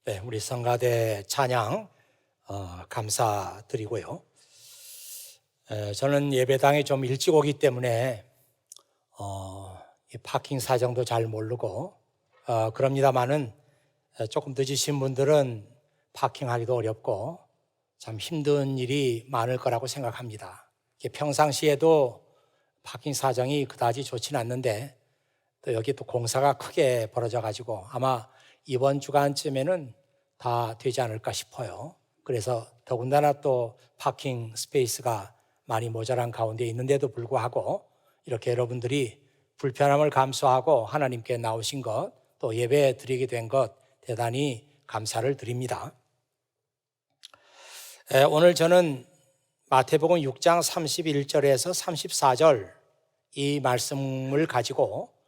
네, 우리 성가대 찬양 감사드리고요. 저는 예배당에 좀 일찍 오기 때문에 이 파킹 사정도 잘 모르고 그럽니다마는 조금 늦으신 분들은 파킹하기도 어렵고 참 힘든 일이 많을 거라고 생각합니다. 평상시에도 파킹 사정이 그다지 좋지는 않는데 또 여기 또 공사가 크게 벌어져 가지고 아마 이번 주간쯤에는 다 되지 않을까 싶어요. 그래서 더군다나 또 파킹 스페이스가 많이 모자란 가운데 있는데도 불구하고 이렇게 여러분들이 불편함을 감수하고 하나님께 나오신 것, 또 예배 드리게 된 것 대단히 감사를 드립니다. 오늘 저는 마태복음 6장 31절에서 34절 이 말씀을 가지고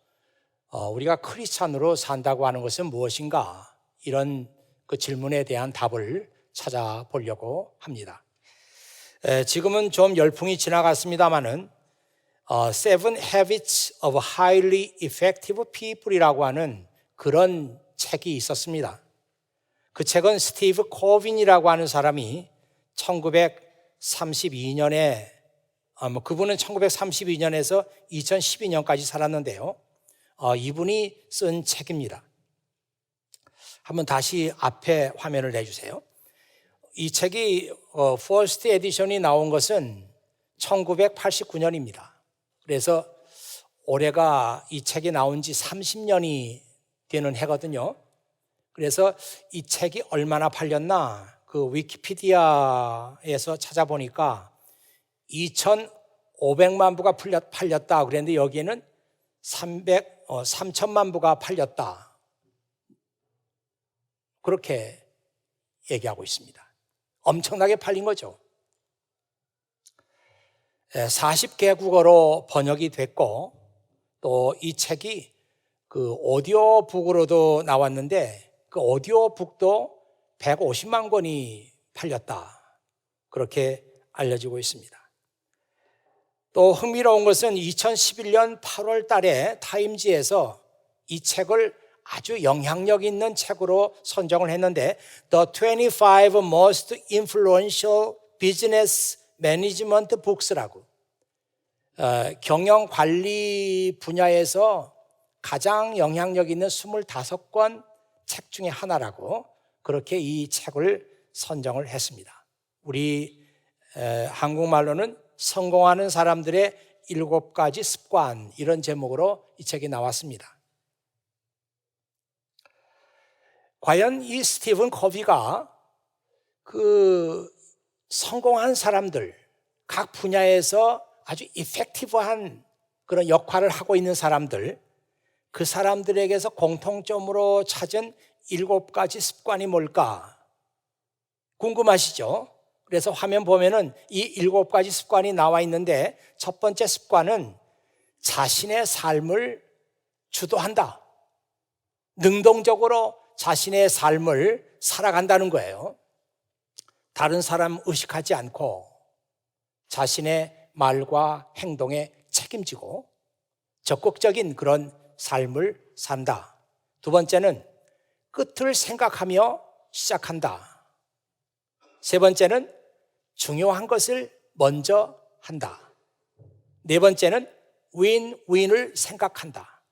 우리가 크리스찬으로 산다고 하는 것은 무엇인가? 이런 그 질문에 대한 답을 찾아보려고 합니다. 지금은 좀 열풍이 지나갔습니다마는 Seven Habits of Highly Effective People이라고 하는 그런 책이 있었습니다. 그 책은 스티브 코빈이라고 하는 사람이 1932년에 그분은 1932년에서 2012년까지 살았는데요. 이분이 쓴 책입니다. 한번 다시 앞에 화면을 내주세요. 이 책이 퍼스트 에디션이 나온 것은 1989년입니다. 그래서 올해가 이 책이 나온 지 30년이 되는 해거든요. 그래서 이 책이 얼마나 팔렸나 그 위키피디아에서 찾아보니까 2,500만 부가 팔렸다 그랬는데 여기에는 3천만 부가 팔렸다. 그렇게 얘기하고 있습니다. 엄청나게 팔린 거죠. 40개국어로 번역이 됐고 또 이 책이 그 오디오북으로도 나왔는데 그 오디오북도 150만 권이 팔렸다. 그렇게 알려지고 있습니다. 또 흥미로운 것은 2011년 8월 달에 타임지에서 이 책을 아주 영향력 있는 책으로 선정을 했는데 The 25 Most Influential Business Management Books라고 경영관리 분야에서 가장 영향력 있는 25권 책 중에 하나라고 그렇게 이 책을 선정을 했습니다. 우리 한국말로는 성공하는 사람들의 7가지 습관 이런 제목으로 이 책이 나왔습니다. 과연 이 스티븐 커비가 그 성공한 사람들, 각 분야에서 아주 이펙티브한 그런 역할을 하고 있는 사람들, 그 사람들에게서 공통점으로 찾은 7가지 습관이 뭘까? 궁금하시죠? 그래서 화면 보면은 이 7가지 습관이 나와 있는데 첫 번째 습관은 자신의 삶을 주도한다. 능동적으로 자신의 삶을 살아간다는 거예요. 다른 사람 의식하지 않고 자신의 말과 행동에 책임지고 적극적인 그런 삶을 산다. 두 번째는 끝을 생각하며 시작한다. 세 번째는 중요한 것을 먼저 한다. 네 번째는 윈윈을 생각한다.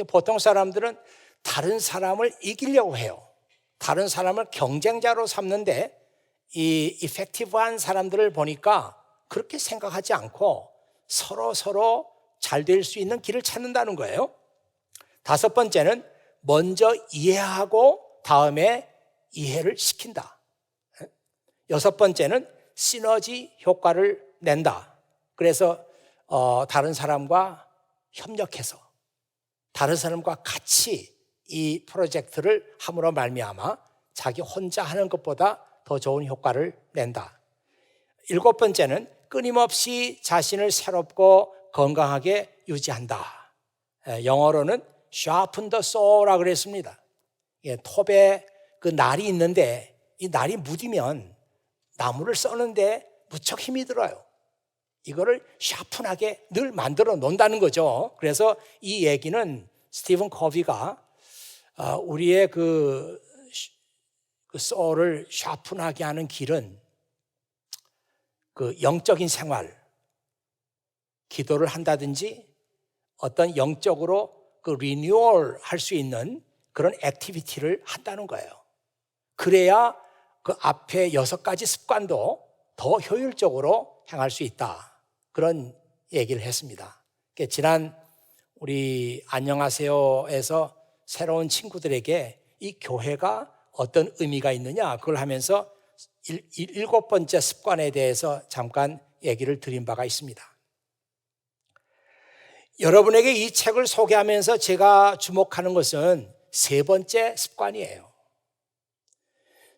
보통 사람들은 다른 사람을 이기려고 해요. 다른 사람을 경쟁자로 삼는데 이 이펙티브한 사람들을 보니까 그렇게 생각하지 않고 서로 잘 될 수 있는 길을 찾는다는 거예요. 다섯 번째는 먼저 이해하고 다음에 이해를 시킨다. 여섯 번째는 시너지 효과를 낸다. 그래서 다른 사람과 협력해서 다른 사람과 같이 이 프로젝트를 함으로 말미암아 자기 혼자 하는 것보다 더 좋은 효과를 낸다. 일곱 번째는 끊임없이 자신을 새롭고 건강하게 유지한다. 영어로는 sharpen the saw라고 그랬습니다. 톱에 그 날이 있는데 이 날이 무디면 나무를 써는데 무척 힘이 들어요. 이거를 샤픈하게 늘 만들어 놓는다는 거죠. 그래서 이 얘기는 스티븐 커비가 우리의 그 그 소울을 샤픈하게 하는 길은 그 영적인 생활, 기도를 한다든지 어떤 영적으로 그 리뉴얼 할 수 있는 그런 액티비티를 한다는 거예요. 그래야 그 앞에 6가지 습관도 더 효율적으로 행할 수 있다. 그런 얘기를 했습니다. 지난 우리 안녕하세요에서 새로운 친구들에게 이 교회가 어떤 의미가 있느냐 그걸 하면서 7번째 습관에 대해서 잠깐 얘기를 드린 바가 있습니다. 여러분에게 이 책을 소개하면서 제가 주목하는 것은 3번째 습관이에요.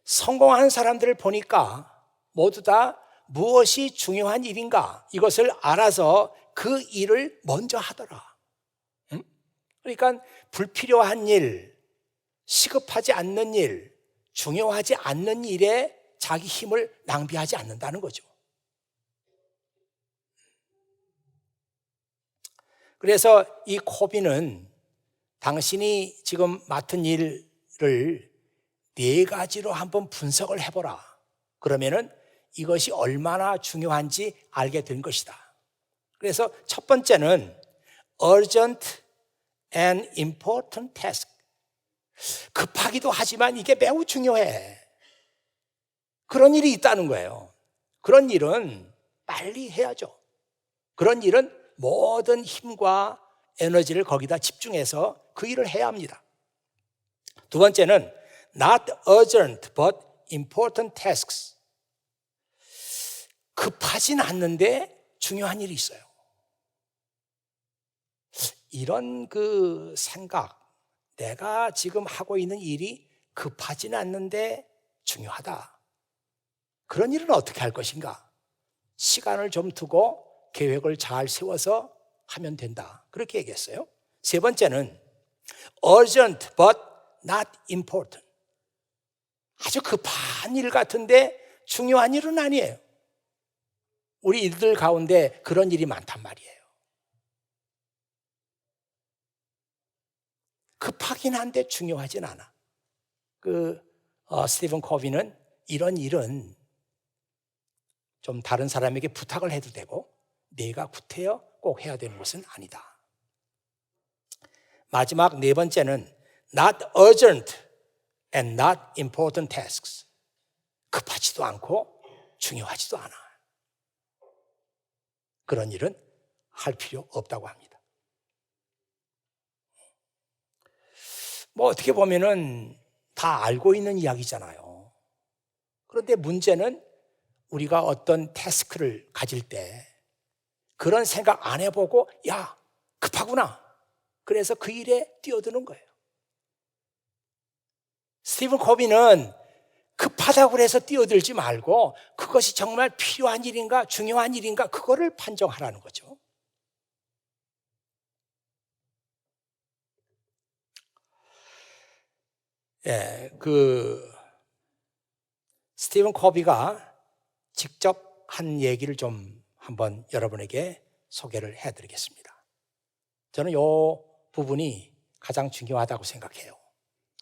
성공한 사람들을 보니까 모두 다 무엇이 중요한 일인가 이것을 알아서 그 일을 먼저 하더라. 그러니까 불필요한 일, 시급하지 않는 일, 중요하지 않는 일에 자기 힘을 낭비하지 않는다는 거죠. 그래서 이 코비는 당신이 지금 맡은 일을 4가지로 한번 분석을 해보라. 그러면은 이것이 얼마나 중요한지 알게 된 것이다. 그래서 첫 번째는 urgent and important task. 급하기도 하지만 이게 매우 중요해. 그런 일이 있다는 거예요. 그런 일은 빨리 해야죠. 그런 일은 모든 힘과 에너지를 거기다 집중해서 그 일을 해야 합니다. 두 번째는 not urgent but important tasks. 급하진 않는데 중요한 일이 있어요. 이런 그 생각, 내가 지금 하고 있는 일이 급하진 않는데 중요하다. 그런 일은 어떻게 할 것인가? 시간을 좀 두고 계획을 잘 세워서 하면 된다. 그렇게 얘기했어요. 세 번째는 urgent but not important. 아주 급한 일 같은데 중요한 일은 아니에요. 우리 일들 가운데 그런 일이 많단 말이에요. 급하긴 한데 중요하진 않아. 스티븐 코비는 이런 일은 좀 다른 사람에게 부탁을 해도 되고 내가 구태여 꼭 해야 되는 것은 아니다. 마지막 4번째는 not urgent and not important tasks. 급하지도 않고 중요하지도 않아. 그런 일은 할 필요 없다고 합니다. 뭐 어떻게 보면은 다 알고 있는 이야기잖아요. 그런데 문제는 우리가 어떤 태스크를 가질 때 그런 생각 안 해보고 야 급하구나. 그래서 그 일에 뛰어드는 거예요. 스티븐 코비는 급하다고 해서 뛰어들지 말고 그것이 정말 필요한 일인가 중요한 일인가 그거를 판정하라는 거죠. 스티븐 코비가 직접 한 얘기를 좀 한번 여러분에게 소개를 해드리겠습니다. 저는 이 부분이 가장 중요하다고 생각해요.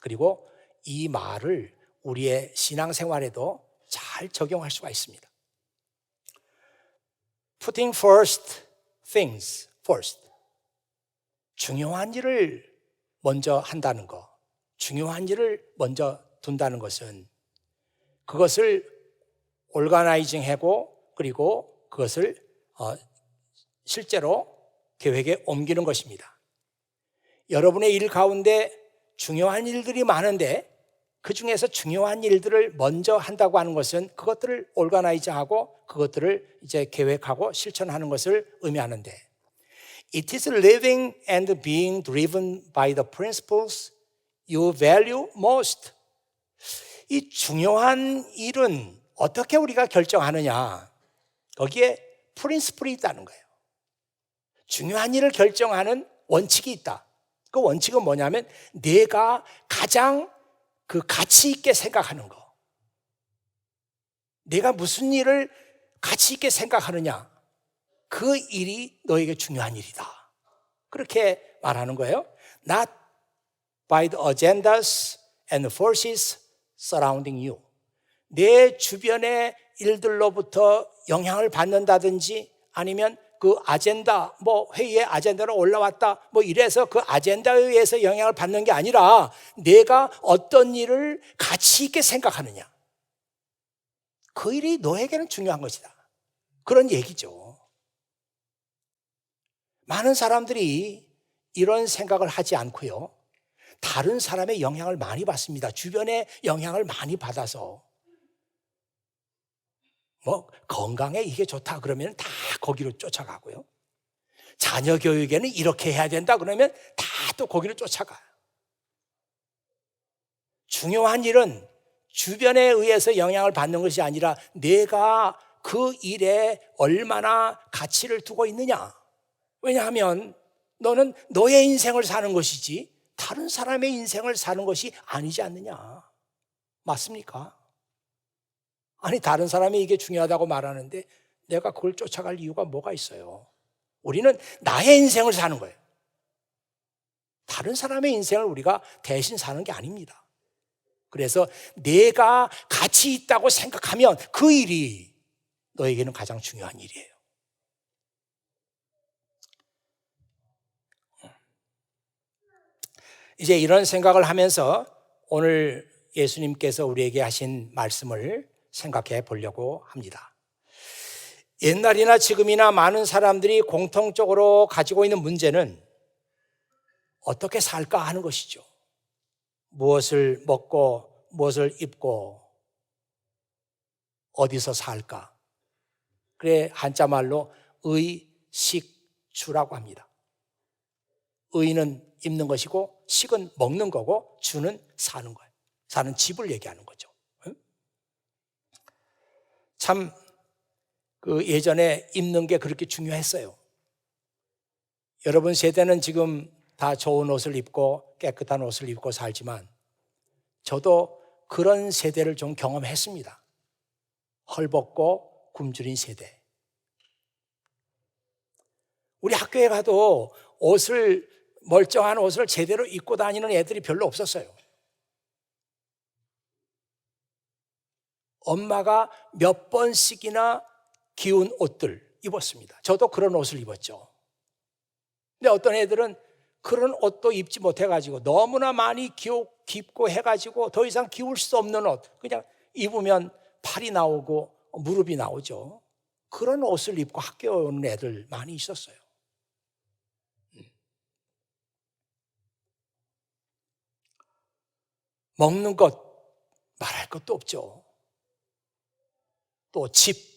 그리고 이 말을 우리의 신앙생활에도 잘 적용할 수가 있습니다. Putting first things first. 중요한 일을 먼저 한다는 것, 중요한 일을 먼저 둔다는 것은 그것을 올가나이징하고 그리고 그것을 실제로 계획에 옮기는 것입니다. 여러분의 일 가운데 중요한 일들이 많은데 그 중에서 중요한 일들을 먼저 한다고 하는 것은 그것들을 올가나이즈하고 그것들을 이제 계획하고 실천하는 것을 의미하는데 It is living and being driven by the principles you value most. 이 중요한 일은 어떻게 우리가 결정하느냐? 거기에 프린시플이 있다는 거예요. 중요한 일을 결정하는 원칙이 있다. 그 원칙은 뭐냐면 내가 가장 그 가치 있게 생각하는 거. 내가 무슨 일을 가치 있게 생각하느냐. 그 일이 너에게 중요한 일이다. 그렇게 말하는 거예요. Not by the agendas and forces surrounding you. 내 주변의 일들로부터 영향을 받는다든지 아니면 그 아젠다, 회의의 아젠다로 올라왔다, 이래서 그 아젠다에 의해서 영향을 받는 게 아니라 내가 어떤 일을 가치 있게 생각하느냐. 그 일이 너에게는 중요한 것이다. 그런 얘기죠. 많은 사람들이 이런 생각을 하지 않고요. 다른 사람의 영향을 많이 받습니다. 주변의 영향을 많이 받아서. 건강에 이게 좋다 그러면 다 거기로 쫓아가고요. 자녀 교육에는 이렇게 해야 된다 그러면 다 또 거기로 쫓아가요. 중요한 일은 주변에 의해서 영향을 받는 것이 아니라 내가 그 일에 얼마나 가치를 두고 있느냐. 왜냐하면 너는 너의 인생을 사는 것이지 다른 사람의 인생을 사는 것이 아니지 않느냐. 맞습니까? 아니, 다른 사람이 이게 중요하다고 말하는데 내가 그걸 쫓아갈 이유가 뭐가 있어요? 우리는 나의 인생을 사는 거예요. 다른 사람의 인생을 우리가 대신 사는 게 아닙니다. 그래서 내가 가치 있다고 생각하면 그 일이 너에게는 가장 중요한 일이에요. 이제 이런 생각을 하면서 오늘 예수님께서 우리에게 하신 말씀을 생각해 보려고 합니다. 옛날이나 지금이나 많은 사람들이 공통적으로 가지고 있는 문제는 어떻게 살까 하는 것이죠. 무엇을 먹고 무엇을 입고 어디서 살까. 그래 한자말로 의식주라고 합니다. 의는 입는 것이고 식은 먹는 거고 주는 사는 거예요. 사는 집을 얘기하는 거죠. 참 예전에 입는 게 그렇게 중요했어요. 여러분 세대는 지금 다 좋은 옷을 입고 깨끗한 옷을 입고 살지만 저도 그런 세대를 좀 경험했습니다. 헐벗고 굶주린 세대. 우리 학교에 가도 멀쩡한 옷을 제대로 입고 다니는 애들이 별로 없었어요. 엄마가 몇 번씩이나 기운 옷들 입었습니다. 저도 그런 옷을 입었죠. 근데 어떤 애들은 그런 옷도 입지 못해가지고 너무나 많이 깊고 해가지고 더 이상 기울 수 없는 옷, 그냥 입으면 팔이 나오고 무릎이 나오죠. 그런 옷을 입고 학교에 오는 애들 많이 있었어요. 먹는 것 말할 것도 없죠. 또 집.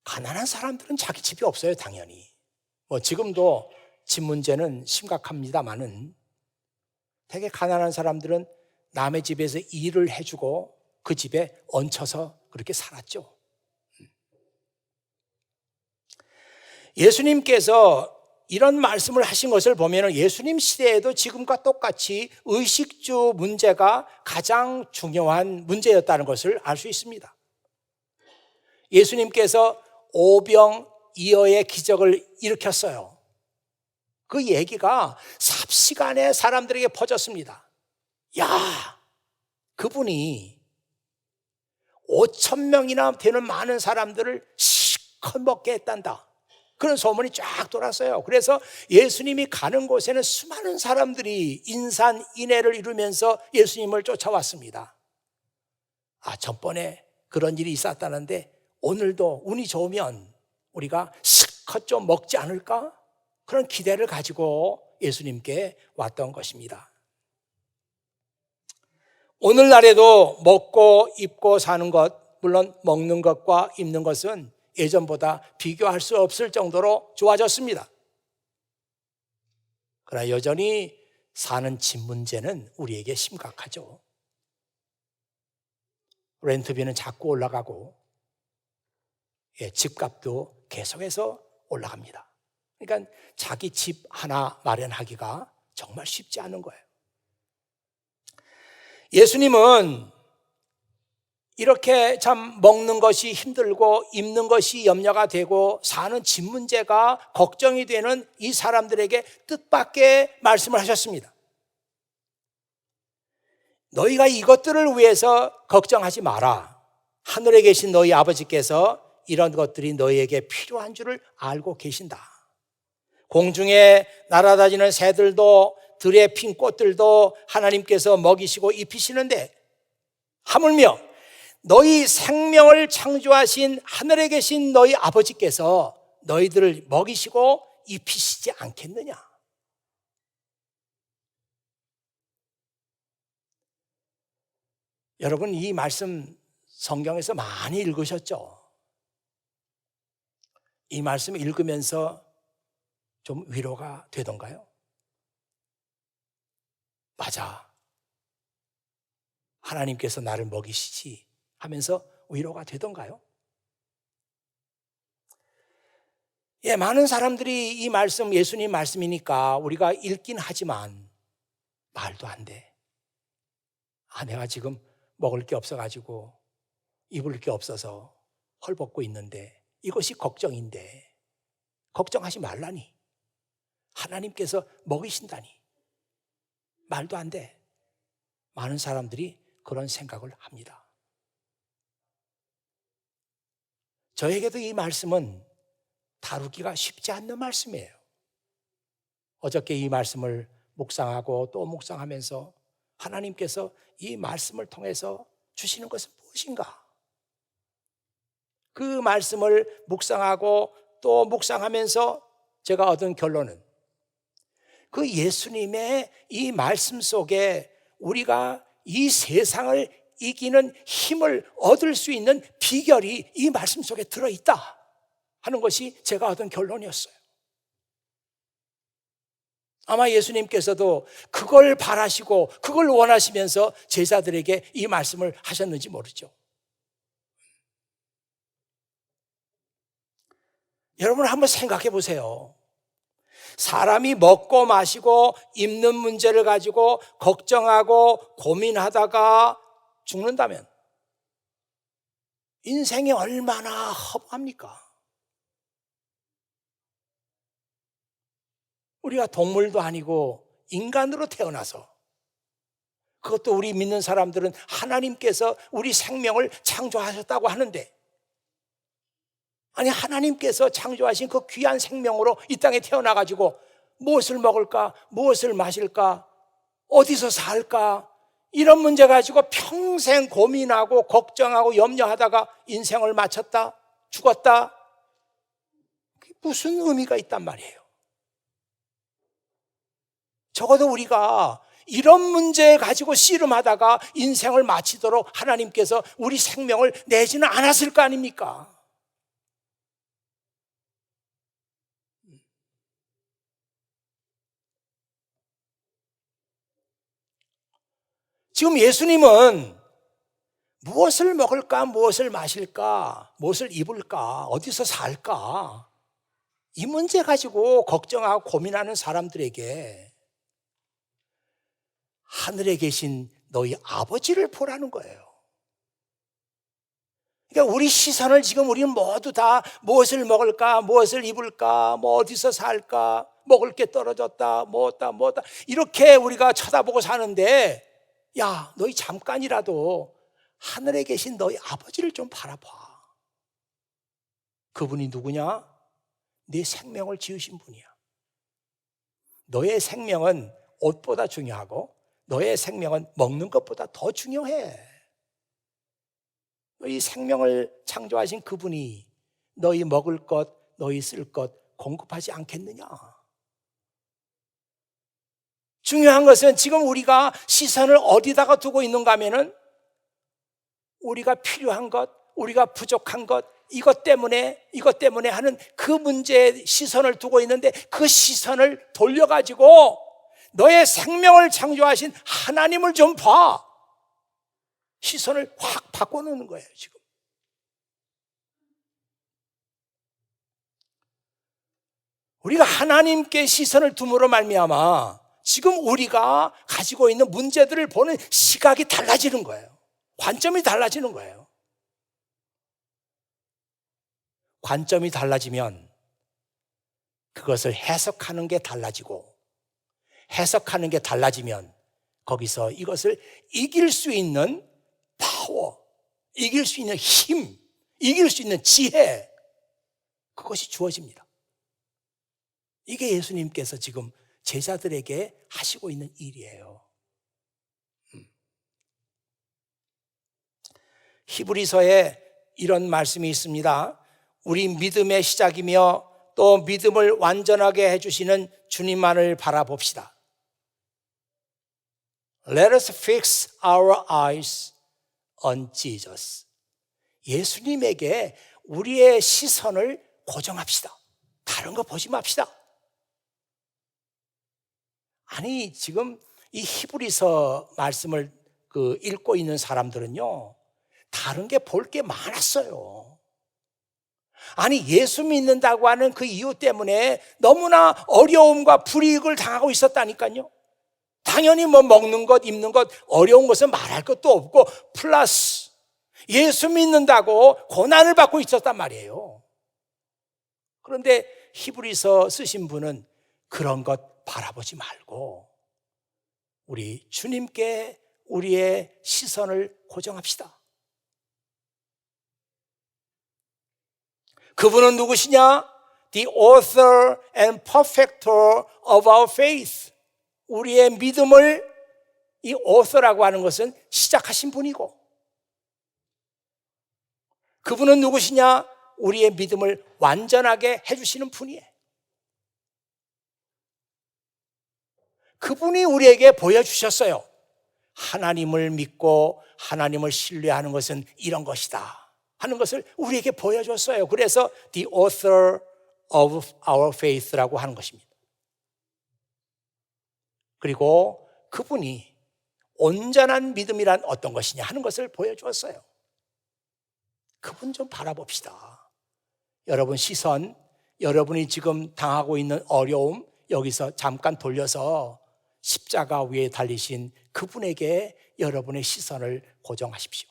가난한 사람들은 자기 집이 없어요, 당연히. 지금도 집 문제는 심각합니다만은 되게 가난한 사람들은 남의 집에서 일을 해주고 그 집에 얹혀서 그렇게 살았죠. 예수님께서 이런 말씀을 하신 것을 보면 예수님 시대에도 지금과 똑같이 의식주 문제가 가장 중요한 문제였다는 것을 알 수 있습니다. 예수님께서 오병이어의 기적을 일으켰어요. 그 얘기가 삽시간에 사람들에게 퍼졌습니다. 야, 그분이 5,000명이나 되는 많은 사람들을 실컷 먹게 했단다. 그런 소문이 쫙 돌았어요. 그래서 예수님이 가는 곳에는 수많은 사람들이 인산인해를 이루면서 예수님을 쫓아왔습니다. 전번에 그런 일이 있었다는데 오늘도 운이 좋으면 우리가 실컷 좀 먹지 않을까? 그런 기대를 가지고 예수님께 왔던 것입니다. 오늘날에도 먹고 입고 사는 것, 물론 먹는 것과 입는 것은 예전보다 비교할 수 없을 정도로 좋아졌습니다. 그러나 여전히 사는 집 문제는 우리에게 심각하죠. 렌트비는 자꾸 올라가고 집값도 계속해서 올라갑니다. 그러니까 자기 집 하나 마련하기가 정말 쉽지 않은 거예요. 예수님은 이렇게 참 먹는 것이 힘들고 입는 것이 염려가 되고 사는 집 문제가 걱정이 되는 이 사람들에게 뜻밖의 말씀을 하셨습니다. 너희가 이것들을 위해서 걱정하지 마라. 하늘에 계신 너희 아버지께서 이런 것들이 너희에게 필요한 줄을 알고 계신다. 공중에 날아다니는 새들도 들에 핀 꽃들도 하나님께서 먹이시고 입히시는데 하물며 너희 생명을 창조하신 하늘에 계신 너희 아버지께서 너희들을 먹이시고 입히시지 않겠느냐? 여러분, 이 말씀 성경에서 많이 읽으셨죠? 이 말씀 읽으면서 좀 위로가 되던가요? 맞아. 하나님께서 나를 먹이시지 하면서 위로가 되던가요? 예, 많은 사람들이 이 말씀, 예수님 말씀이니까 우리가 읽긴 하지만 말도 안 돼. 내가 지금 먹을 게 없어가지고 입을 게 없어서 헐벗고 있는데 이것이 걱정인데 걱정하지 말라니. 하나님께서 먹이신다니. 말도 안 돼. 많은 사람들이 그런 생각을 합니다. 저에게도 이 말씀은 다루기가 쉽지 않는 말씀이에요. 어저께 이 말씀을 묵상하고 또 묵상하면서 하나님께서 이 말씀을 통해서 주시는 것은 무엇인가? 그 말씀을 묵상하고 또 묵상하면서 제가 얻은 결론은 그 예수님의 이 말씀 속에 우리가 이 세상을 이기는 힘을 얻을 수 있는 비결이 이 말씀 속에 들어있다 하는 것이 제가 얻은 결론이었어요. 아마 예수님께서도 그걸 바라시고 그걸 원하시면서 제자들에게 이 말씀을 하셨는지 모르죠. 여러분 한번 생각해 보세요. 사람이 먹고 마시고 입는 문제를 가지고 걱정하고 고민하다가 죽는다면 인생이 얼마나 허무합니까? 우리가 동물도 아니고 인간으로 태어나서, 그것도 우리 믿는 사람들은 하나님께서 우리 생명을 창조하셨다고 하는데, 아니 하나님께서 창조하신 그 귀한 생명으로 이 땅에 태어나가지고 무엇을 먹을까, 무엇을 마실까, 어디서 살까, 이런 문제 가지고 평생 고민하고 걱정하고 염려하다가 인생을 마쳤다, 죽었다. 그게 무슨 의미가 있단 말이에요. 적어도 우리가 이런 문제 가지고 씨름하다가 인생을 마치도록 하나님께서 우리 생명을 내지는 않았을 거 아닙니까? 지금 예수님은 무엇을 먹을까, 무엇을 마실까, 무엇을 입을까, 어디서 살까, 이 문제 가지고 걱정하고 고민하는 사람들에게 하늘에 계신 너희 아버지를 보라는 거예요. 그러니까 우리 시선을 지금 우리는 모두 다 무엇을 먹을까, 무엇을 입을까, 뭐 어디서 살까, 먹을 게 떨어졌다, 뭐다 이렇게 우리가 쳐다보고 사는데, 야, 너희 잠깐이라도 하늘에 계신 너희 아버지를 좀 바라봐. 그분이 누구냐? 네 생명을 지으신 분이야. 너의 생명은 옷보다 중요하고 너의 생명은 먹는 것보다 더 중요해. 너희 생명을 창조하신 그분이 너희 먹을 것, 너희 쓸 것 공급하지 않겠느냐? 중요한 것은 지금 우리가 시선을 어디다가 두고 있는가 하면은 우리가 필요한 것, 우리가 부족한 것, 이것 때문에 하는 그 문제에 시선을 두고 있는데, 그 시선을 돌려가지고 너의 생명을 창조하신 하나님을 좀 봐. 시선을 확 바꿔놓는 거예요, 지금. 우리가 하나님께 시선을 둠으로 말미암아 지금 우리가 가지고 있는 문제들을 보는 시각이 달라지는 거예요. 관점이 달라지는 거예요. 관점이 달라지면 그것을 해석하는 게 달라지고, 해석하는 게 달라지면 거기서 이것을 이길 수 있는 파워, 이길 수 있는 힘, 이길 수 있는 지혜, 그것이 주어집니다. 이게 예수님께서 지금 제자들에게 하시고 있는 일이에요. 히브리서에 이런 말씀이 있습니다. 우리 믿음의 시작이며 또 믿음을 완전하게 해주시는 주님만을 바라봅시다. Let us fix our eyes on Jesus. 예수님에게 우리의 시선을 고정합시다. 다른 거 보지 맙시다. 아니, 지금 이 히브리서 말씀을 읽고 있는 사람들은요, 다른 게 볼 게 많았어요. 아니, 예수 믿는다고 하는 그 이유 때문에 너무나 어려움과 불이익을 당하고 있었다니까요. 당연히 뭐 먹는 것, 입는 것, 어려운 것은 말할 것도 없고, 플러스 예수 믿는다고 고난을 받고 있었단 말이에요. 그런데 히브리서 쓰신 분은 그런 것 바라보지 말고 우리 주님께 우리의 시선을 고정합시다. 그분은 누구시냐? The author and perfecter of our faith. 우리의 믿음을, 이 author라고 하는 것은 시작하신 분이고, 그분은 누구시냐? 우리의 믿음을 완전하게 해주시는 분이에요. 그분이 우리에게 보여주셨어요. 하나님을 믿고 하나님을 신뢰하는 것은 이런 것이다 하는 것을 우리에게 보여줬어요. 그래서 the author of our faith라고 하는 것입니다. 그리고 그분이 온전한 믿음이란 어떤 것이냐 하는 것을 보여주었어요. 그분 좀 바라봅시다. 여러분 시선, 여러분이 지금 당하고 있는 어려움, 여기서 잠깐 돌려서 십자가 위에 달리신 그분에게 여러분의 시선을 고정하십시오.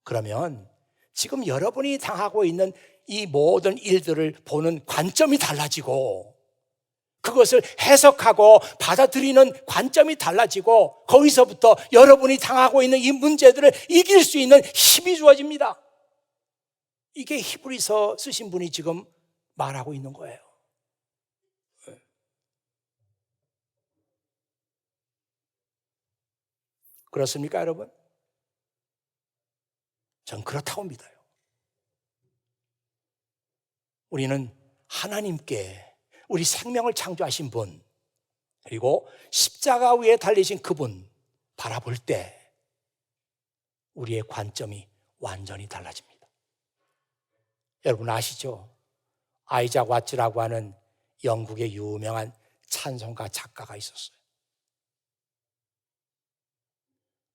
그러면 지금 여러분이 당하고 있는 이 모든 일들을 보는 관점이 달라지고, 그것을 해석하고 받아들이는 관점이 달라지고, 거기서부터 여러분이 당하고 있는 이 문제들을 이길 수 있는 힘이 주어집니다. 이게 히브리서 쓰신 분이 지금 말하고 있는 거예요. 그렇습니까, 여러분? 전 그렇다고 믿어요. 우리는 하나님께 우리 생명을 창조하신 분, 그리고 십자가 위에 달리신 그분 바라볼 때 우리의 관점이 완전히 달라집니다. 여러분 아시죠? 아이작 와츠라고 하는 영국의 유명한 찬송가 작가가 있었어요.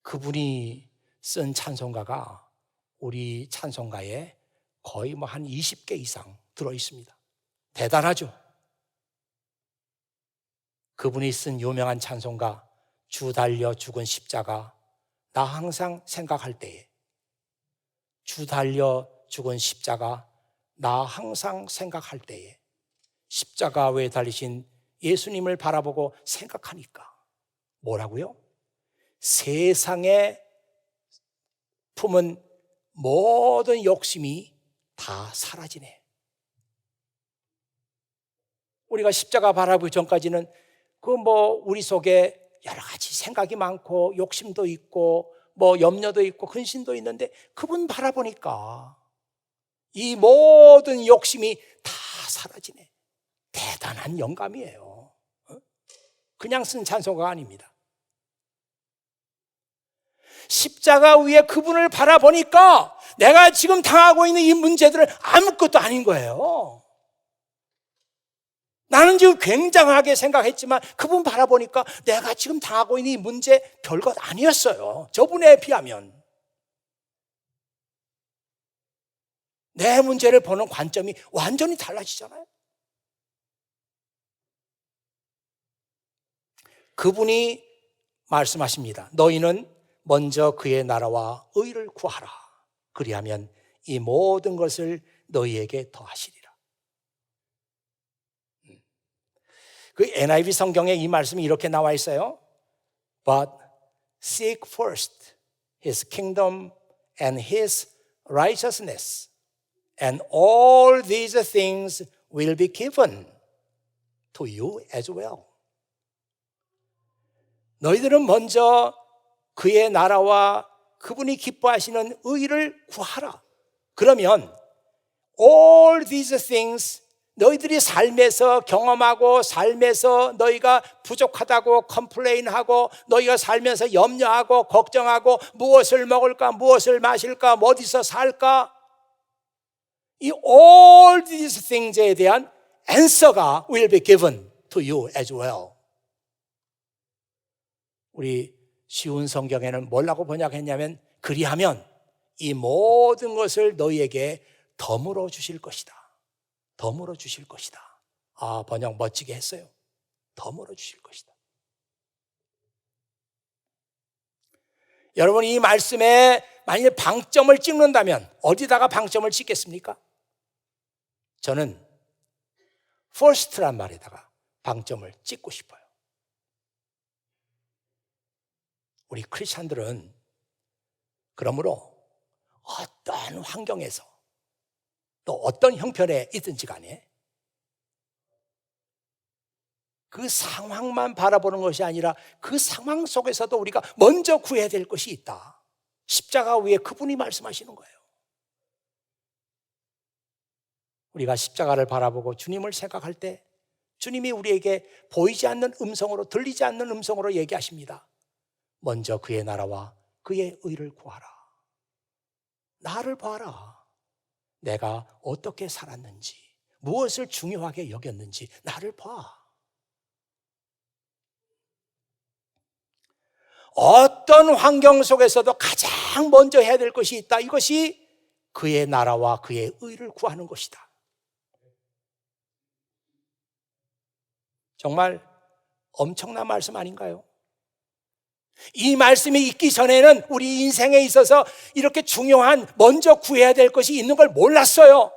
그분이 쓴 찬송가가 우리 찬송가에 거의 한 20개 이상 들어있습니다. 대단하죠? 그분이 쓴 유명한 찬송가 주 달려 죽은 십자가 나 항상 생각할 때에, 주 달려 죽은 십자가 나 항상 생각할 때에, 십자가 위에 달리신 예수님을 바라보고 생각하니까 뭐라고요? 세상에 품은 모든 욕심이 다 사라지네. 우리가 십자가 바라보기 전까지는 우리 속에 여러 가지 생각이 많고 욕심도 있고 염려도 있고 근심도 있는데, 그분 바라보니까 이 모든 욕심이 다 사라지네. 대단한 영감이에요. 그냥 쓴 찬송가가 아닙니다. 십자가 위에 그분을 바라보니까 내가 지금 당하고 있는 이 문제들은 아무것도 아닌 거예요. 나는 지금 굉장하게 생각했지만 그분 바라보니까 내가 지금 당하고 있는 이 문제 별것 아니었어요. 저분에 비하면. 내 문제를 보는 관점이 완전히 달라지잖아요. 그분이 말씀하십니다. 너희는 먼저 그의 나라와 의를 구하라. 그리하면 이 모든 것을 너희에게 더하시리라. 그 NIV 성경에 이 말씀이 이렇게 나와 있어요. But seek first His kingdom and His righteousness, and all these things will be given to you as well. 너희들은 먼저 그의 나라와 그분이 기뻐하시는 의를 구하라. 그러면 all these things, 너희들이 삶에서 경험하고 삶에서 너희가 부족하다고 컴플레인하고 너희가 살면서 염려하고 걱정하고 무엇을 먹을까 무엇을 마실까 어디서 살까, 이 all these things에 대한 answer가 will be given to you as well. 우리 쉬운 성경에는 뭐라고 번역했냐면 그리하면 이 모든 것을 너희에게 덤으로 주실 것이다. 덤으로 주실 것이다. 아, 번역 멋지게 했어요. 덤으로 주실 것이다. 여러분, 이 말씀에 만일 방점을 찍는다면 어디다가 방점을 찍겠습니까? 저는 first란 말에다가 방점을 찍고 싶어요. 우리 크리스찬들은 그러므로 어떤 환경에서 또 어떤 형편에 있든지 간에 그 상황만 바라보는 것이 아니라 그 상황 속에서도 우리가 먼저 구해야 될 것이 있다. 십자가 위에 그분이 말씀하시는 거예요. 우리가 십자가를 바라보고 주님을 생각할 때 주님이 우리에게 보이지 않는 음성으로, 들리지 않는 음성으로 얘기하십니다. 먼저 그의 나라와 그의 의를 구하라. 나를 봐라. 내가 어떻게 살았는지, 무엇을 중요하게 여겼는지 나를 봐. 어떤 환경 속에서도 가장 먼저 해야 될 것이 있다. 이것이 그의 나라와 그의 의를 구하는 것이다. 정말 엄청난 말씀 아닌가요? 이 말씀이 있기 전에는 우리 인생에 있어서 이렇게 중요한 먼저 구해야 될 것이 있는 걸 몰랐어요.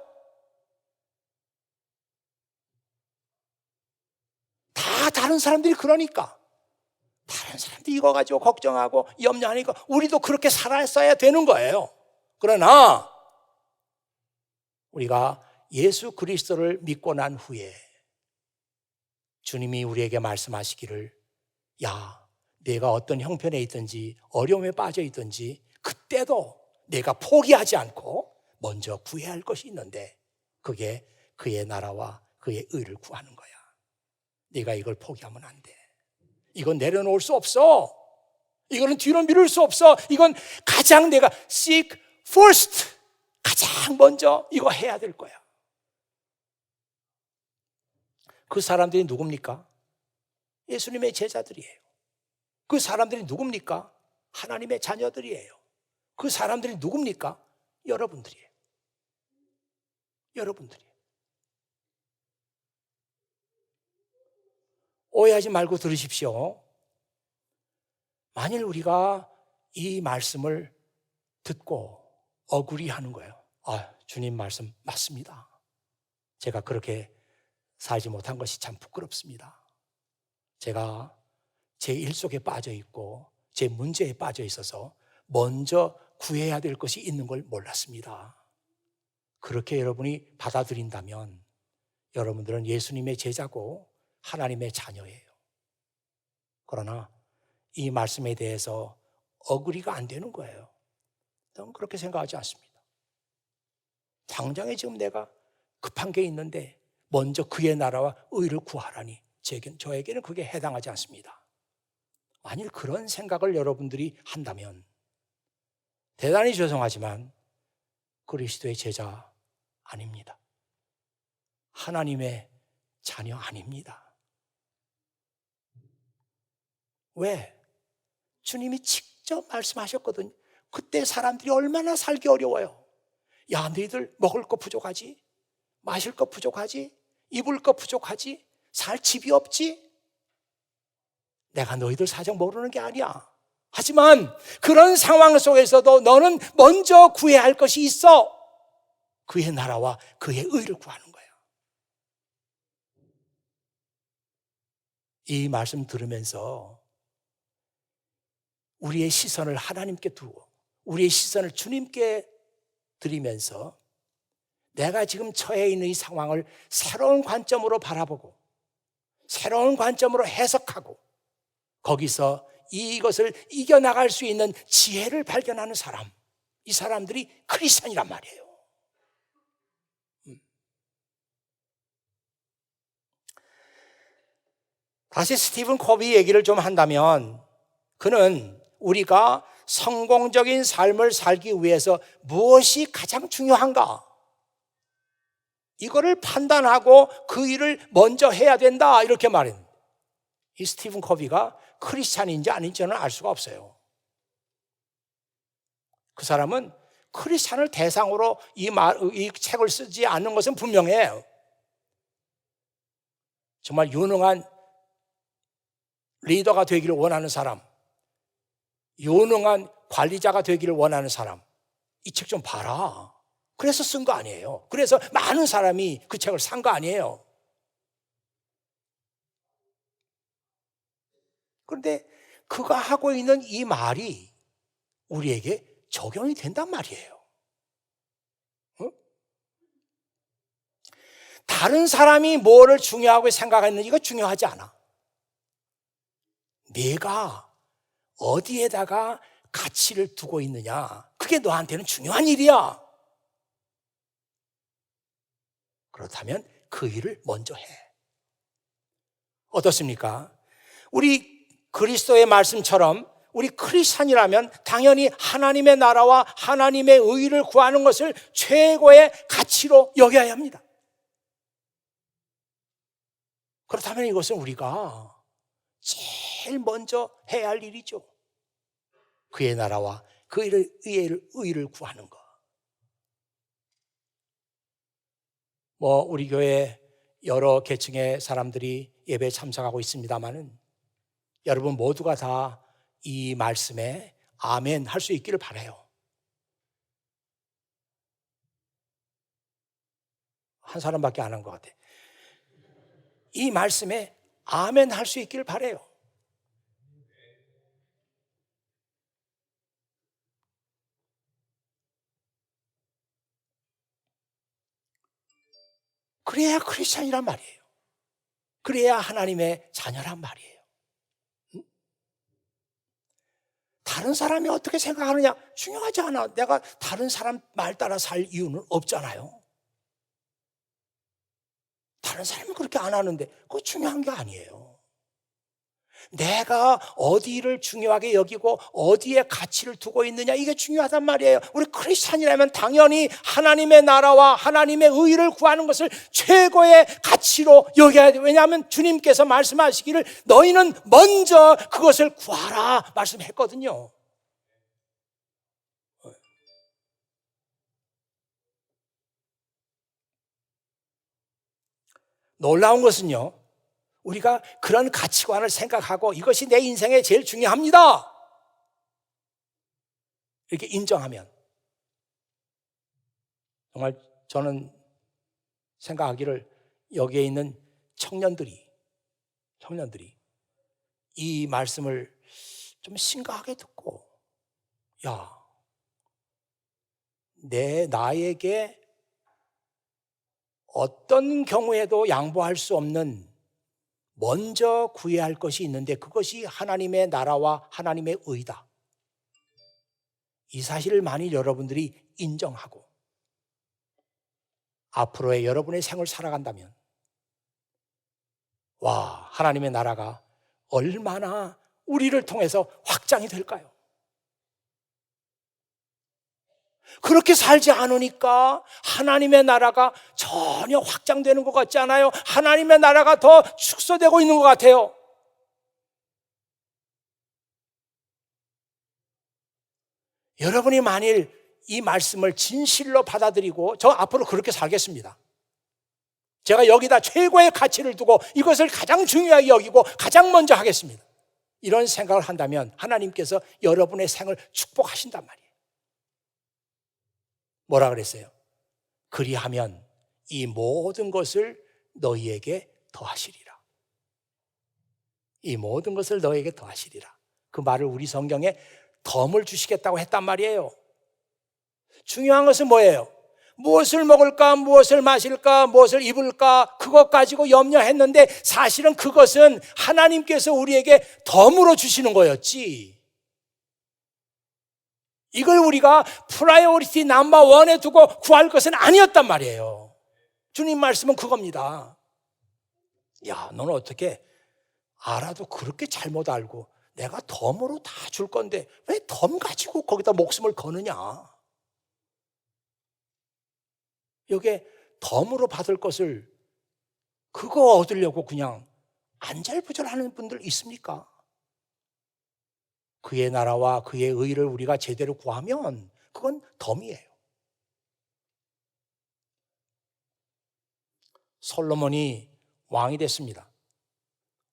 다 다른 사람들이 그러니까. 다른 사람들이 이거 가지고 걱정하고 염려하니까 우리도 그렇게 살았어야 되는 거예요. 그러나 우리가 예수 그리스도를 믿고 난 후에 주님이 우리에게 말씀하시기를, 야, 내가 어떤 형편에 있든지 어려움에 빠져 있든지 그때도 내가 포기하지 않고 먼저 구해야 할 것이 있는데 그게 그의 나라와 그의 의를 구하는 거야. 네가 이걸 포기하면 안 돼. 이건 내려놓을 수 없어. 이거는 뒤로 미룰 수 없어. 이건 가장 내가 seek first, 가장 먼저 이거 해야 될 거야. 그 사람들이 누굽니까? 예수님의 제자들이에요. 그 사람들이 누굽니까? 하나님의 자녀들이에요. 그 사람들이 누굽니까? 여러분들이에요. 여러분들이에요. 오해하지 말고 들으십시오. 만일 우리가 이 말씀을 듣고 어그리하는 거예요. 아, 주님 말씀 맞습니다. 제가 그렇게 살지 못한 것이 참 부끄럽습니다. 제가 제 일 속에 빠져 있고 제 문제에 빠져 있어서 먼저 구해야 될 것이 있는 걸 몰랐습니다. 그렇게 여러분이 받아들인다면 여러분들은 예수님의 제자고 하나님의 자녀예요. 그러나 이 말씀에 대해서 어그리가 안 되는 거예요. 저는 그렇게 생각하지 않습니다. 당장에 지금 내가 급한 게 있는데 먼저 그의 나라와 의를 구하라니 저에게는 그게 해당하지 않습니다. 만일 그런 생각을 여러분들이 한다면 대단히 죄송하지만 그리스도의 제자 아닙니다. 하나님의 자녀 아닙니다. 왜? 주님이 직접 말씀하셨거든요. 그때 사람들이 얼마나 살기 어려워요. 야, 너희들 먹을 거 부족하지? 마실 거 부족하지? 입을 거 부족하지? 살 집이 없지? 내가 너희들 사정 모르는 게 아니야. 하지만 그런 상황 속에서도 너는 먼저 구해야 할 것이 있어. 그의 나라와 그의 의를 구하는 거야. 이 말씀 들으면서 우리의 시선을 하나님께 두고 우리의 시선을 주님께 드리면서 내가 지금 처해 있는 이 상황을 새로운 관점으로 바라보고 새로운 관점으로 해석하고 거기서 이것을 이겨나갈 수 있는 지혜를 발견하는 사람, 이 사람들이 크리스찬이란 말이에요. 다시 스티븐 코비 얘기를 좀 한다면 그는 우리가 성공적인 삶을 살기 위해서 무엇이 가장 중요한가? 이거를 판단하고 그 일을 먼저 해야 된다 이렇게 말합니다. 이 스티븐 코비가 크리스찬인지 아닌지는 알 수가 없어요. 그 사람은 크리스찬을 대상으로 이 책을 쓰지 않는 것은 분명해요. 정말 유능한 리더가 되기를 원하는 사람, 유능한 관리자가 되기를 원하는 사람, 이 책 좀 봐라. 그래서 쓴 거 아니에요. 그래서 많은 사람이 그 책을 산 거 아니에요. 그런데 그가 하고 있는 이 말이 우리에게 적용이 된단 말이에요. 다른 사람이 뭐를 중요하게 생각했는지 이거 중요하지 않아. 네가 어디에다가 가치를 두고 있느냐, 그게 너한테는 중요한 일이야. 그렇다면 그 일을 먼저 해. 어떻습니까? 우리 그리스도의 말씀처럼 우리 크리스찬이라면 당연히 하나님의 나라와 하나님의 의를 구하는 것을 최고의 가치로 여겨야 합니다. 그렇다면 이것은 우리가 제일 먼저 해야 할 일이죠. 그의 나라와 그 의를 구하는 것. 우리 교회 여러 계층의 사람들이 예배에 참석하고 있습니다만은 여러분 모두가 다 이 말씀에 아멘 할 수 있기를 바라요. 한 사람밖에 안 한 것 같아. 이 말씀에 아멘 할 수 있기를 바라요. 그래야 크리스찬이란 말이에요. 그래야 하나님의 자녀란 말이에요. 다른 사람이 어떻게 생각하느냐 중요하지 않아. 내가 다른 사람 말 따라 살 이유는 없잖아요. 다른 사람이 그렇게 안 하는데 그거 중요한 게 아니에요. 내가 어디를 중요하게 여기고 어디에 가치를 두고 있느냐 이게 중요하단 말이에요. 우리 크리스찬이라면 당연히 하나님의 나라와 하나님의 의를 구하는 것을 최고의 가치로 여겨야 돼요. 왜냐하면 주님께서 말씀하시기를 너희는 먼저 그것을 구하라 말씀했거든요. 놀라운 것은요, 우리가 그런 가치관을 생각하고 이것이 내 인생에 제일 중요합니다 이렇게 인정하면 정말 저는 생각하기를 여기에 있는 청년들이 이 말씀을 좀 심각하게 듣고 나에게 어떤 경우에도 양보할 수 없는 먼저 구해야 할 것이 있는데 그것이 하나님의 나라와 하나님의 의다. 이 사실을 만일 여러분들이 인정하고 앞으로의 여러분의 생을 살아간다면 하나님의 나라가 얼마나 우리를 통해서 확장이 될까요? 그렇게 살지 않으니까 하나님의 나라가 전혀 확장되는 것 같지 않아요? 하나님의 나라가 더 축소되고 있는 것 같아요. 여러분이 만일 이 말씀을 진실로 받아들이고 저 앞으로 그렇게 살겠습니다. 제가 여기다 최고의 가치를 두고 이것을 가장 중요하게 여기고 가장 먼저 하겠습니다. 이런 생각을 한다면 하나님께서 여러분의 생을 축복하신단 말이에요. 뭐라 그랬어요? 그리하면 이 모든 것을 너희에게 더하시리라. 이 모든 것을 너희에게 더하시리라. 그 말을 우리 성경에 덤을 주시겠다고 했단 말이에요. 중요한 것은 뭐예요? 무엇을 먹을까, 무엇을 마실까, 무엇을 입을까, 그것 가지고 염려했는데 사실은 그것은 하나님께서 우리에게 덤으로 주시는 거였지. 이걸 우리가 프라이어리티 넘버 원에 두고 구할 것은 아니었단 말이에요. 주님 말씀은 그겁니다. 야, 너는 어떻게 알아도 그렇게 잘못 알고 내가 덤으로 다 줄 건데 왜 덤 가지고 거기다 목숨을 거느냐? 여기에 덤으로 받을 것을 그거 얻으려고 그냥 안절부절하는 분들 있습니까? 그의 나라와 그의 의를 우리가 제대로 구하면 그건 덤이에요. 솔로몬이 왕이 됐습니다.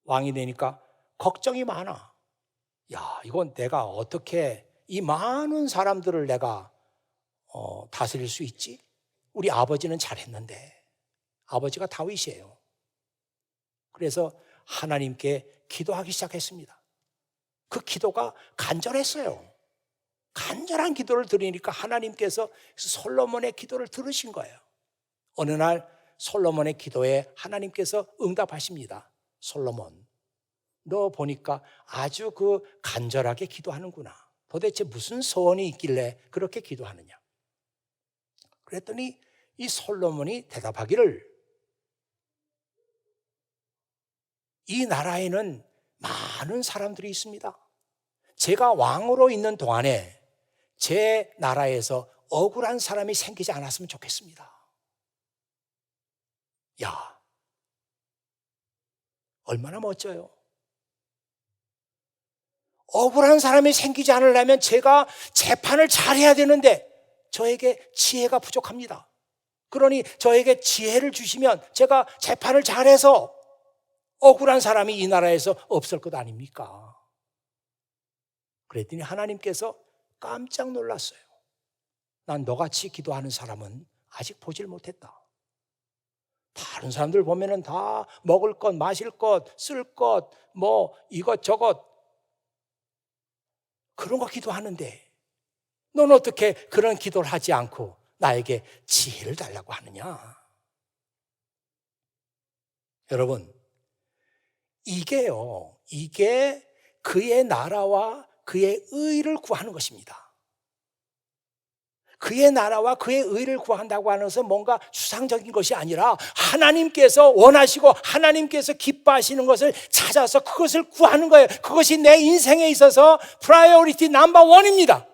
왕이 되니까 걱정이 많아. 야, 이건 내가 어떻게 이 많은 사람들을 내가 다스릴 수 있지? 우리 아버지는 잘했는데. 아버지가 다윗이에요. 그래서 하나님께 기도하기 시작했습니다. 그 기도가 간절했어요. 간절한 기도를 드리니까 하나님께서 솔로몬의 기도를 들으신 거예요. 어느 날 솔로몬의 기도에 하나님께서 응답하십니다. 솔로몬, 너 보니까 아주 그 간절하게 기도하는구나. 도대체 무슨 소원이 있길래 그렇게 기도하느냐? 그랬더니 이 솔로몬이 대답하기를, 이 나라에는 많은 사람들이 있습니다. 제가 왕으로 있는 동안에 제 나라에서 억울한 사람이 생기지 않았으면 좋겠습니다. 야, 얼마나 멋져요. 억울한 사람이 생기지 않으려면 제가 재판을 잘해야 되는데 저에게 지혜가 부족합니다. 그러니 저에게 지혜를 주시면 제가 재판을 잘해서 억울한 사람이 이 나라에서 없을 것 아닙니까? 그랬더니 하나님께서 깜짝 놀랐어요. 난 너같이 기도하는 사람은 아직 보질 못했다. 다른 사람들 보면은 다 먹을 것, 마실 것, 쓸 것, 뭐 이것저것 그런 거 기도하는데 넌 어떻게 그런 기도를 하지 않고 나에게 지혜를 달라고 하느냐? 여러분, 이게 그의 나라와 그의 의를 구하는 것입니다. 그의 나라와 그의 의를 구한다고 하는 것은 뭔가 추상적인 것이 아니라 하나님께서 원하시고 하나님께서 기뻐하시는 것을 찾아서 그것을 구하는 거예요. 그것이 내 인생에 있어서 프라이어리티 넘버 원입니다.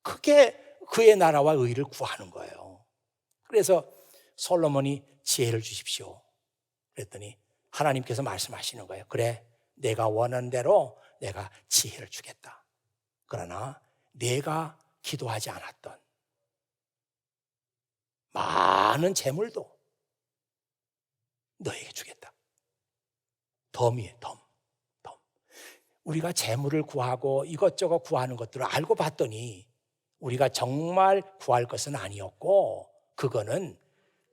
그게 그의 나라와 의를 구하는 거예요. 그래서 솔로몬이 지혜를 주십시오. 그랬더니 하나님께서 말씀하시는 거예요. 그래, 내가 원하는 대로 내가 지혜를 주겠다. 그러나 내가 기도하지 않았던 많은 재물도 너에게 주겠다. 덤이에요, 덤. 우리가 재물을 구하고 이것저것 구하는 것들을 알고 봤더니 우리가 정말 구할 것은 아니었고 그거는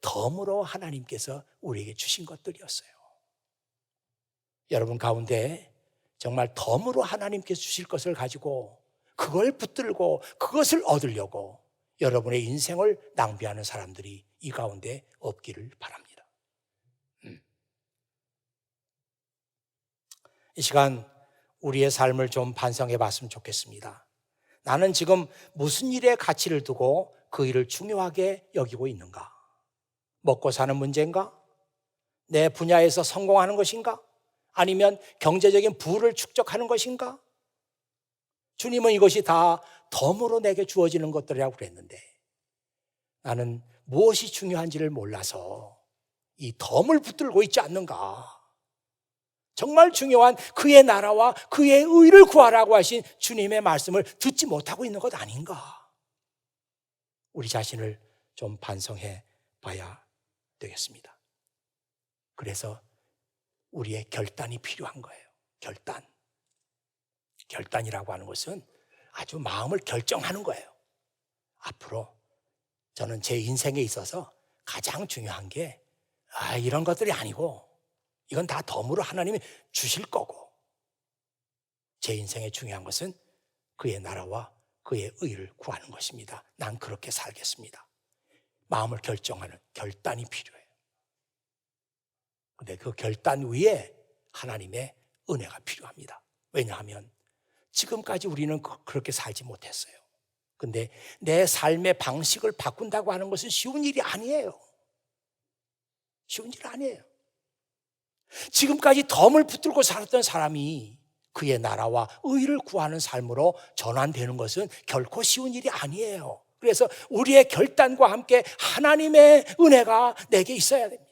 덤으로 하나님께서 우리에게 주신 것들이었어요. 여러분 가운데 정말 덤으로 하나님께서 주실 것을 가지고 그걸 붙들고 그것을 얻으려고 여러분의 인생을 낭비하는 사람들이 이 가운데 없기를 바랍니다. 이 시간 우리의 삶을 좀 반성해 봤으면 좋겠습니다. 나는 지금 무슨 일에 가치를 두고 그 일을 중요하게 여기고 있는가? 먹고 사는 문제인가? 내 분야에서 성공하는 것인가? 아니면 경제적인 부를 축적하는 것인가? 주님은 이것이 다 덤으로 내게 주어지는 것들이라고 그랬는데 나는 무엇이 중요한지를 몰라서 이 덤을 붙들고 있지 않는가? 정말 중요한 그의 나라와 그의 의를 구하라고 하신 주님의 말씀을 듣지 못하고 있는 것 아닌가? 우리 자신을 좀 반성해 봐야 되겠습니다. 그래서 우리의 결단이 필요한 거예요. 결단이라고 하는 것은 아주 마음을 결정하는 거예요. 앞으로 저는 제 인생에 있어서 가장 중요한 게 이런 것들이 아니고 이건 다 덤으로 하나님이 주실 거고 제 인생에 중요한 것은 그의 나라와 그의 의를 구하는 것입니다. 난 그렇게 살겠습니다. 마음을 결정하는 결단이 필요해요. 근데 그 결단 위에 하나님의 은혜가 필요합니다. 왜냐하면 지금까지 우리는 그렇게 살지 못했어요. 근데 내 삶의 방식을 바꾼다고 하는 것은 쉬운 일이 아니에요. 쉬운 일 아니에요. 지금까지 덤을 붙들고 살았던 사람이 그의 나라와 의를 구하는 삶으로 전환되는 것은 결코 쉬운 일이 아니에요. 그래서 우리의 결단과 함께 하나님의 은혜가 내게 있어야 됩니다.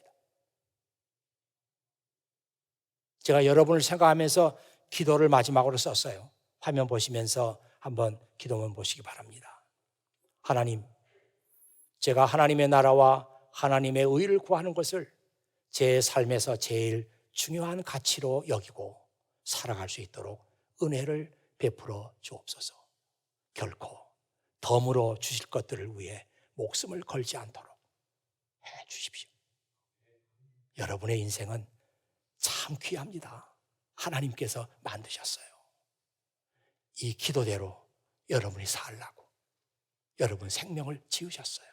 제가 여러분을 생각하면서 기도를 마지막으로 썼어요. 화면 보시면서 한번 기도문 보시기 바랍니다. 하나님, 제가 하나님의 나라와 하나님의 의를 구하는 것을 제 삶에서 제일 중요한 가치로 여기고 살아갈 수 있도록 은혜를 베풀어 주옵소서. 결코 덤으로 주실 것들을 위해 목숨을 걸지 않도록 해 주십시오. 여러분의 인생은 참 귀합니다. 하나님께서 만드셨어요. 이 기도대로 여러분이 살라고 여러분 생명을 지으셨어요.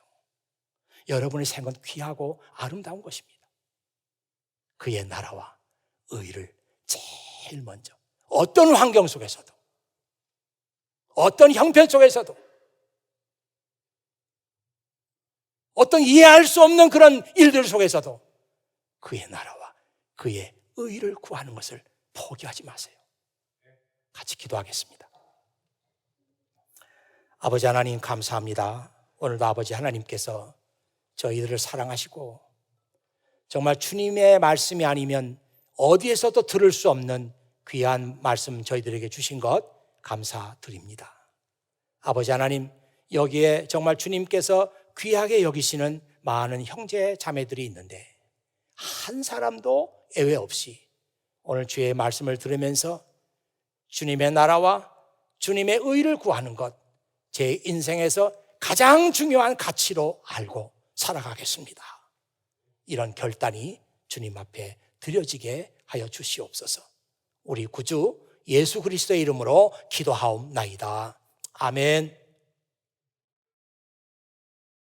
여러분의 생은 귀하고 아름다운 것입니다. 그의 나라와 의를 제일 먼저 어떤 환경 속에서도 어떤 형편 속에서도 어떤 이해할 수 없는 그런 일들 속에서도 그의 나라와 그의 의를 구하는 것을 포기하지 마세요. 같이 기도하겠습니다. 아버지 하나님 감사합니다. 오늘도 아버지 하나님께서 저희들을 사랑하시고 정말 주님의 말씀이 아니면 어디에서도 들을 수 없는 귀한 말씀 저희들에게 주신 것 감사드립니다. 아버지 하나님, 여기에 정말 주님께서 귀하게 여기시는 많은 형제 자매들이 있는데 한 사람도 예외 없이 오늘 주의 말씀을 들으면서 주님의 나라와 주님의 의를 구하는 것, 제 인생에서 가장 중요한 가치로 알고 살아가겠습니다. 이런 결단이 주님 앞에 드려지게 하여 주시옵소서. 우리 구주 예수 그리스도의 이름으로 기도하옵나이다. 아멘.